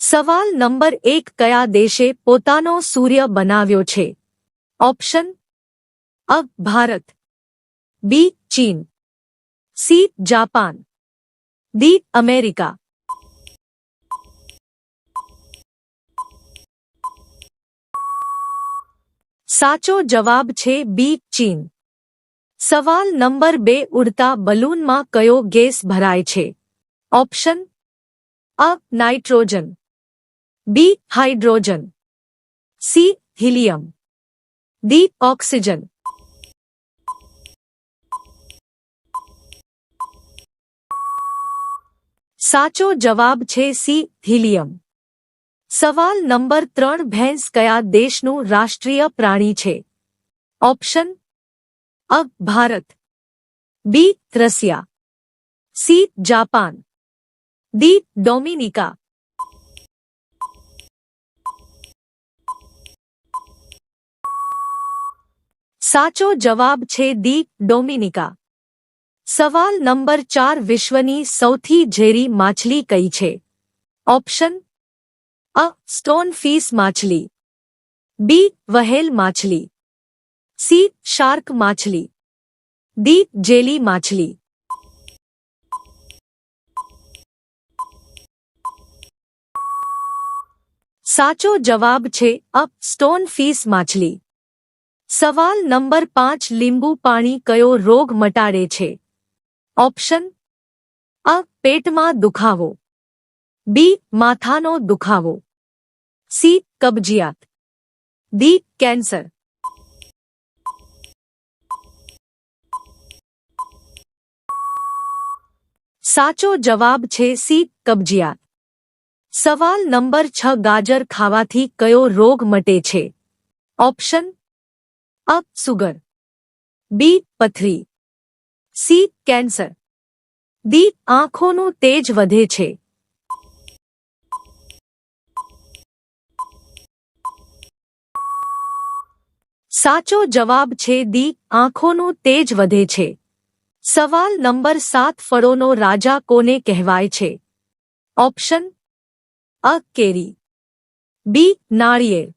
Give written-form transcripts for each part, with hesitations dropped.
સવાલ નંબર 1 કયા દેશે પોતાનો સૂર્ય બનાવ્યો છે? ઓપ્શન અ ભારત, બી ચીન, સી જાપાન, ડી અમેરિકા. સાચો જવાબ છે બી ચીન. સવાલ નંબર 2 ઉડતા બલૂનમાં કયો ગેસ ભરાય છે? Option A nitrogen, B hydrogen, C helium, D oxygen. સાચો જવાબ છે સી હિલિયમ. સવાલ નંબર 3 ભેંસ કયા દેશનું રાષ્ટ્રીય પ્રાણી છે? Option A Bharat, B Russia, C Japan, D Dominica. સાચો જવાબ છે ડી ડોમિનિકા. સવાલ નંબર 4 વિશ્વની સૌથી ઝેરી માછલી કઈ છે? ઓપ્શન અ સ્ટોનફિશ માછલી, બી વ્હેલ માછલી, સી શાર્ક માછલી, ડી જેલી માછલી. સાચો જવાબ છે અ સ્ટોનફિશ માછલી. સવાલ નંબર 5 લીંબુ પાણી કયો રોગ મટાડે છે? ઓપ્શન અ પેટમાં દુખાવો, બી માથાનો દુખાવો, સી કબજિયાત, ડી કેન્સર. સાચો જવાબ છે સી કબજિયાત. સવાલ નંબર 6 ગાજર ખાવાથી કયો રોગ મટે છે? ઓપ્શન અ સુગર, બી પથરી, સી કેન્સર, ડી આંખોનું તેજ વધે છે. સાચો જવાબ છે ડી આંખોનું તેજ વધે છે. સવાલ નંબર 7 ફળોનો રાજા કોને કહેવાય છે? ઓપ્શન અ કેરી, બી નાળિયેર,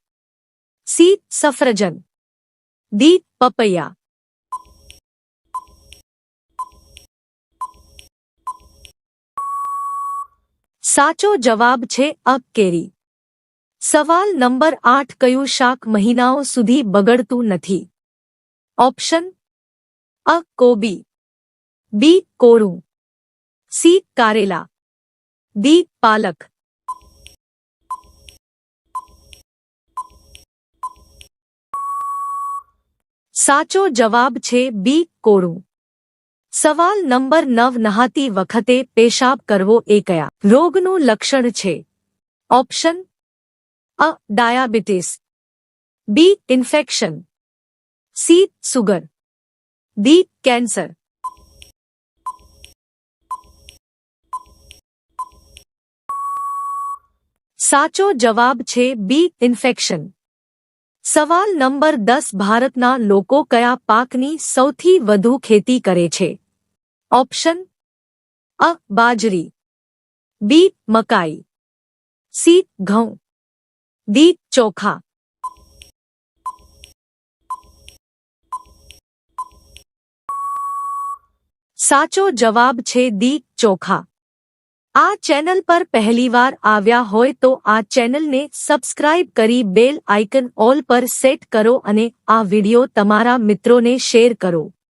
સી સફરજન, ડી પપૈયા. સાચો જવાબ છે અ કેરી. સવાલ નંબર 8 કયું શાક મહિનાઓ સુધી બગડતું નથી? ઓપ્શન અ કોબી, બી કોળું, સી કારેલા, ડી પાલક. સાચો જવાબ છે બી કોળું. સવાલ નંબર 9 નહાતી વખતે પેશાબ કરવો એ કયા રોગનું લક્ષણ છે? Option A diabetes, B infection, C sugar, D cancer. સાચો જવાબ છે બી ઇન્ફેક્શન. સવાલ નંબર 10 ભારતના લોકો કયા પાકની સૌથી વધુ ખેતી કરે છે? ઓપ્શન અ બાજરી, બી મકાઈ, સી ઘઉં, ડી ચોખા. સાચો જવાબ છે ડી ચોખા. આ ચેનલ પર પહેલીવાર આવ્યા હોય તો આ ચેનલને સબસ્ક્રાઇબ કરી બેલ આઇકન ઓલ પર સેટ કરો અને આ વિડિયો તમારા મિત્રોને શેર કરો.